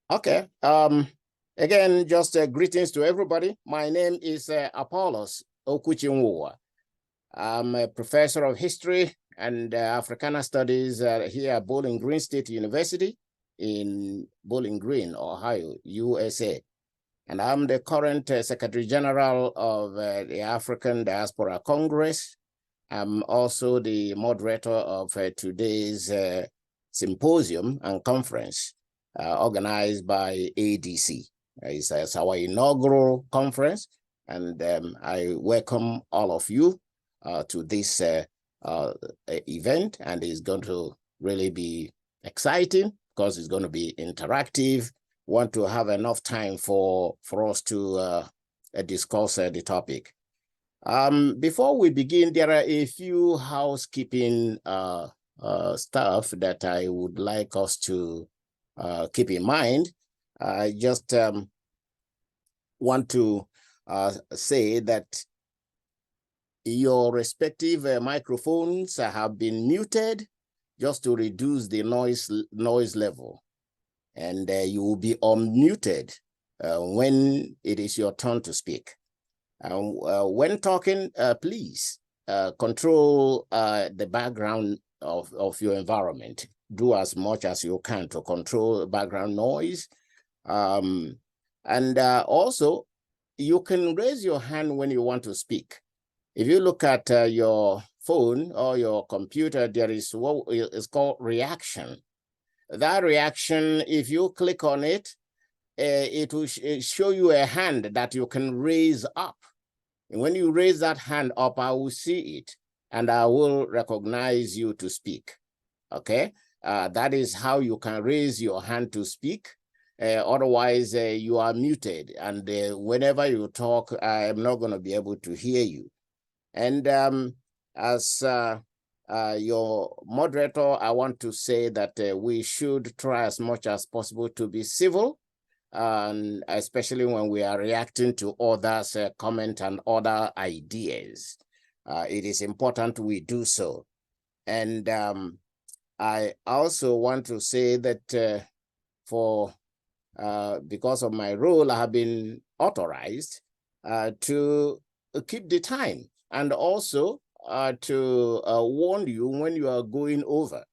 Okay. Again, just greetings to everybody. My name is Apollos Okuchinwuwa. I'm a professor of history and Africana studies here at Bowling Green State University in Bowling Green, Ohio, USA. And I'm the current Secretary General of the African Diaspora Congress. I'm also the moderator of today's symposium and conference organized by ADC. It's our inaugural conference, and I welcome all of you to this event, and it's going to really be exciting because it's going to be interactive. Want to have enough time for us to discuss the topic. Before we begin, there are a few housekeeping stuff that I would like us to keep in mind. I just want to say that your respective microphones have been muted just to reduce the noise level. And you will be unmuted when it is your turn to speak. When talking, please control the background of your environment. Do as much as you can to control background noise. And also, you can raise your hand when you want to speak. If you look at your phone or your computer, there is what is called reaction. That reaction, if you click on it, it will show you a hand that you can raise up. And when you raise that hand up, I will see it and I will recognize you to speak. Okay, that is how you can raise your hand to speak. Otherwise, you are muted, and whenever you talk, I am not going to be able to hear you. And as your moderator, I want to say that we should try as much as possible to be civil, and especially when we are reacting to others' comment and other ideas. It is important we do so. And I also want to say that because of my role, I have been authorized to keep the time, and also to warn you when you are going over.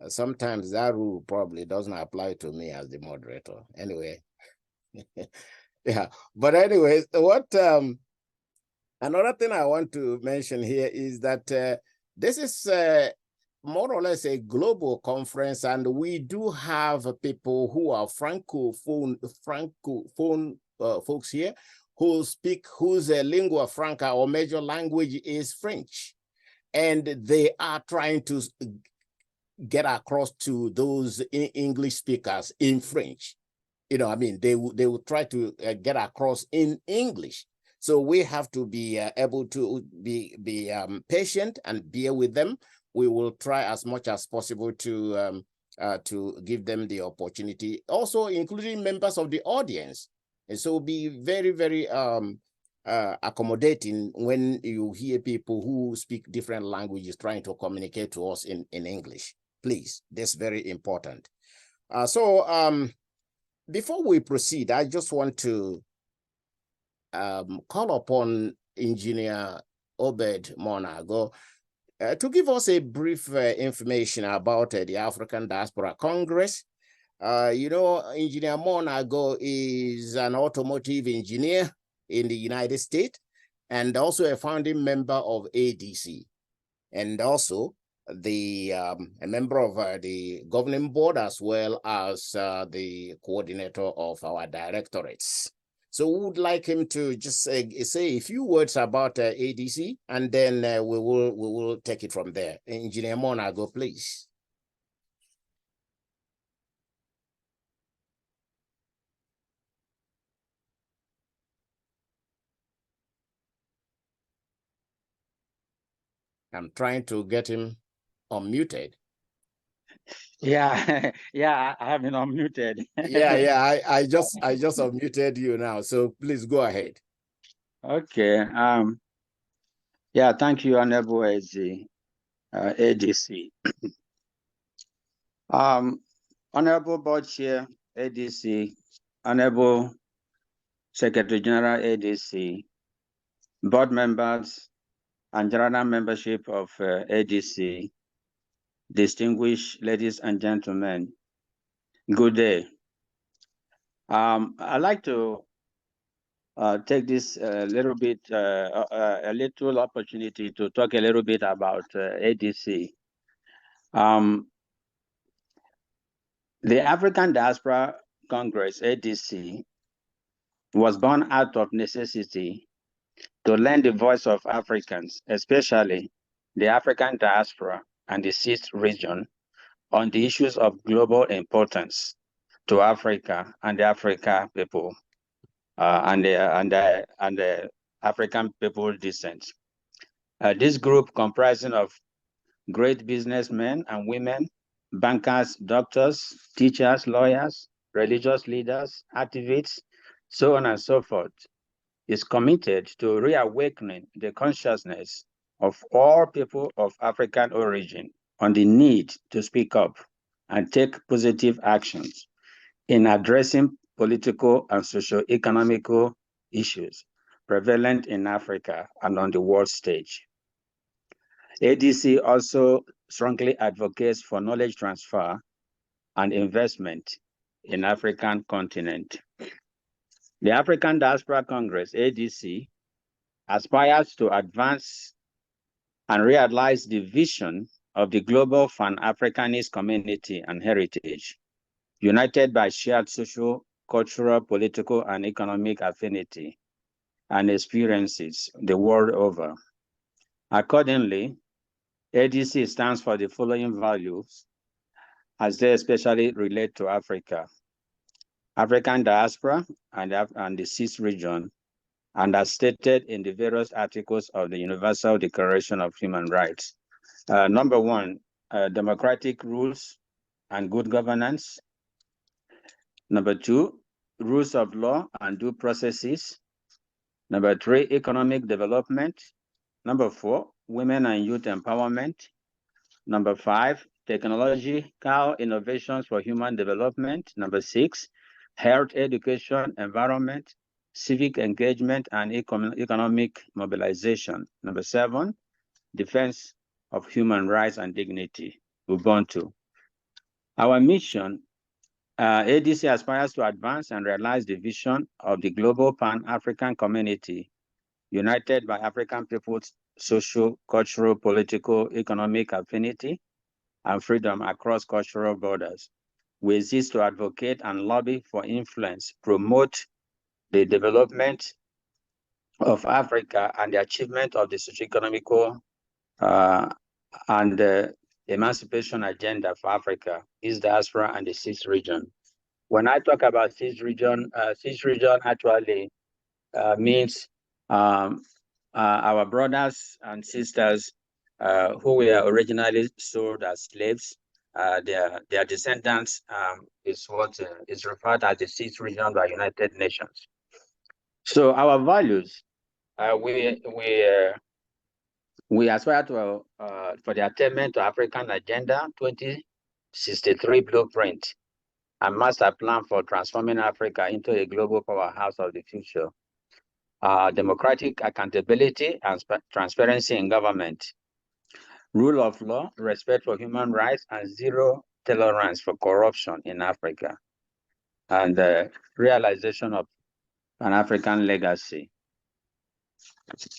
Sometimes that rule probably doesn't apply to me as the moderator. Anyway, yeah. But anyways, what another thing I want to mention here is that this is more or less a global conference, and we do have people who are francophone folks here who speak, whose lingua franca or major language is French, and they are trying to get across to those English speakers in French. You know, I mean, they will try to get across in English. So we have to be able to be patient and bear with them. We will try as much as possible to give them the opportunity, also including members of the audience. And so be very, very accommodating when you hear people who speak different languages trying to communicate to us in English. Please, that's very important. Before we proceed, I just want to call upon Engineer Obed Monago to give us a brief information about the African Diaspora Congress. You know, Engineer Monago is an automotive engineer in the United States and also a founding member of ADC, and also a member of the governing board, as well as the coordinator of our directorates. So we would like him to just say a few words about ADC, and then we will take it from there. Engineer Monago, please. I'm trying to get him unmuted. Yeah, yeah, I have been unmuted. yeah, I just unmuted you now. So please go ahead. Okay. Yeah, thank you, Honorable ADC. Honorable Board Chair, ADC, Honorable Secretary General, ADC, board members, and general membership of ADC, distinguished ladies and gentlemen, good day. I'd like to take this a little opportunity to talk a little bit about ADC. The African Diaspora Congress, ADC, was born out of necessity to lend the voice of Africans, especially the African diaspora and the CIS region, on the issues of global importance to Africa and the African people and the African people descent. This group comprising of great businessmen and women, bankers, doctors, teachers, lawyers, religious leaders, activists, so on and so forth, is committed to reawakening the consciousness of all people of African origin on the need to speak up and take positive actions in addressing political and socio-economical issues prevalent in Africa and on the world stage. ADC also strongly advocates for knowledge transfer and investment in African continent. The African Diaspora Congress, ADC, aspires to advance and realize the vision of the global Pan-Africanist community and heritage, united by shared social, cultural, political, and economic affinity and experiences the world over. Accordingly, ADC stands for the following values as they especially relate to Africa: African diaspora and the CIS region, and as stated in the various articles of the Universal Declaration of Human Rights. Number one, democratic rules and good governance. Number two, rules of law and due processes. Number three, economic development. Number four, women and youth empowerment. Number five, technological innovations for human development. Number six, health, education, environment, civic engagement, and economic mobilization. Number seven, defense of human rights and dignity, Ubuntu. Our mission, ADC aspires to advance and realize the vision of the global Pan-African community, united by African people's social, cultural, political, economic affinity, and freedom across cultural borders. We exist to advocate and lobby for influence, promote the development of Africa and the achievement of the socio-economical and the emancipation agenda for Africa, East Diaspora, and the CIS region. When I talk about CIS region actually means our brothers and sisters who were originally sold as slaves. Their descendants is what is referred as the CIS region by United Nations. So our values, we aspire to for the attainment to African Agenda 2063 blueprint, a master plan for transforming Africa into a global powerhouse of the future. Democratic accountability and transparency in government, rule of law, respect for human rights, and zero tolerance for corruption in Africa, and the realization of an African legacy.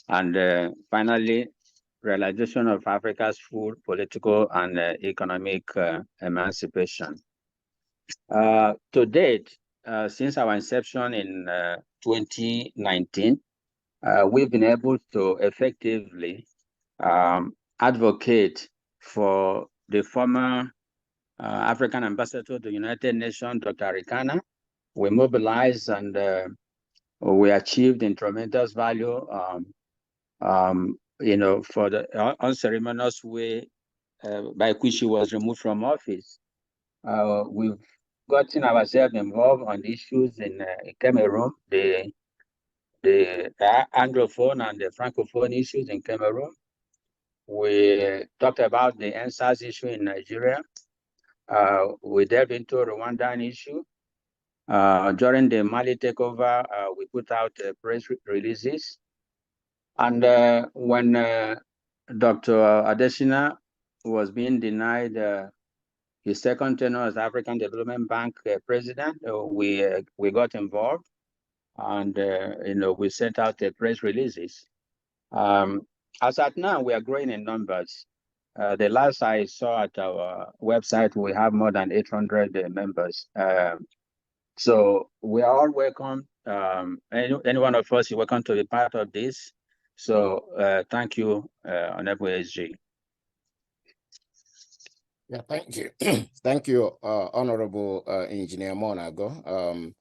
And finally, realization of Africa's full political and economic emancipation. To date, since our inception in 2019, we've been able to effectively advocate for the former African ambassador to the United Nations, Dr. Rikana. We mobilized and we achieved in tremendous value, for the unceremonious way by which she was removed from office. We've gotten ourselves involved on issues in Cameroon, the Anglophone and the Francophone issues in Cameroon. We talked about the NSAS issue in Nigeria. We delve into Rwandan issue. During the Mali takeover, we put out press releases. And when Dr. Adesina was being denied his second tenure as African Development Bank president, we got involved, and we sent out press releases. As at now, we are growing in numbers. The last I saw at our website, we have more than 800 members. So we are all welcome. Any one of us, you're welcome to be part of this. So thank you, Honorable SG. Yeah, thank you. Thank you, Honorable Engineer Monago.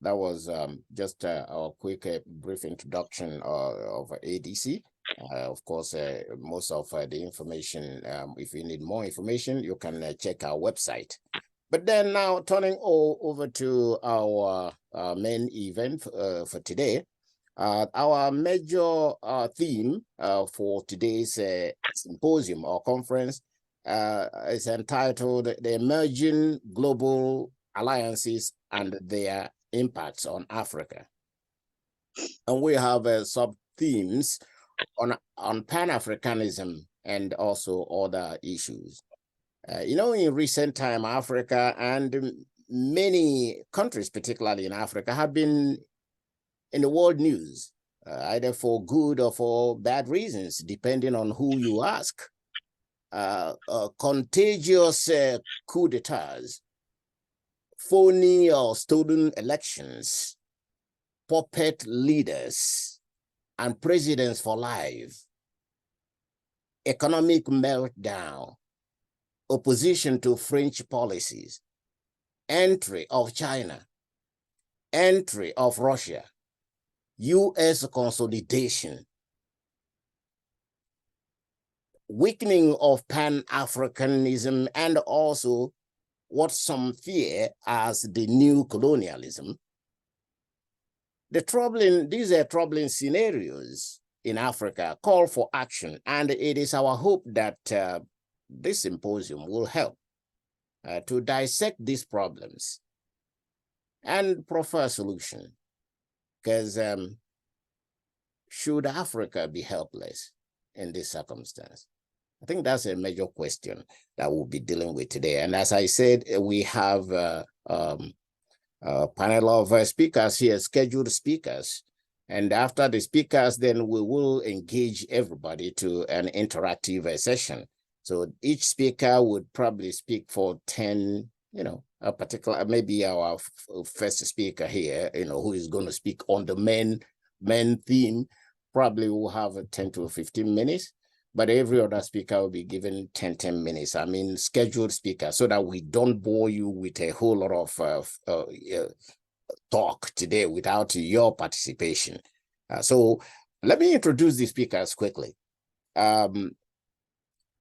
That was just a quick brief introduction of ADC. Of course, most of the information, if you need more information, you can check our website. But then now turning over to our main event for today, our major theme for today's symposium or conference is entitled The Emerging Global Alliances and Their Impacts on Africa. And we have sub-themes on Pan-Africanism and also other issues. In recent time, Africa and many countries, particularly in Africa, have been in the world news, either for good or for bad reasons, depending on who you ask. Contagious coup d'etats, phony or stolen elections, puppet leaders, and presidents for life, economic meltdown, opposition to French policies, entry of China, entry of Russia, US consolidation, weakening of Pan-Africanism, and also what some fear as the new colonialism. These are troubling scenarios in Africa call for action, and it is our hope that this symposium will help to dissect these problems and proffer a solution. Because should Africa be helpless in this circumstance? I think that's a major question that we'll be dealing with today. And as I said, we have a panel of speakers here, scheduled speakers. And after the speakers, then we will engage everybody to an interactive session. So each speaker would probably speak for 10, a particular, maybe our first speaker here, who is going to speak on the main theme, probably will have 10 to 15 minutes. But every other speaker will be given 10 minutes. I mean, scheduled speaker, so that we don't bore you with a whole lot of talk today without your participation. So let me introduce the speakers quickly.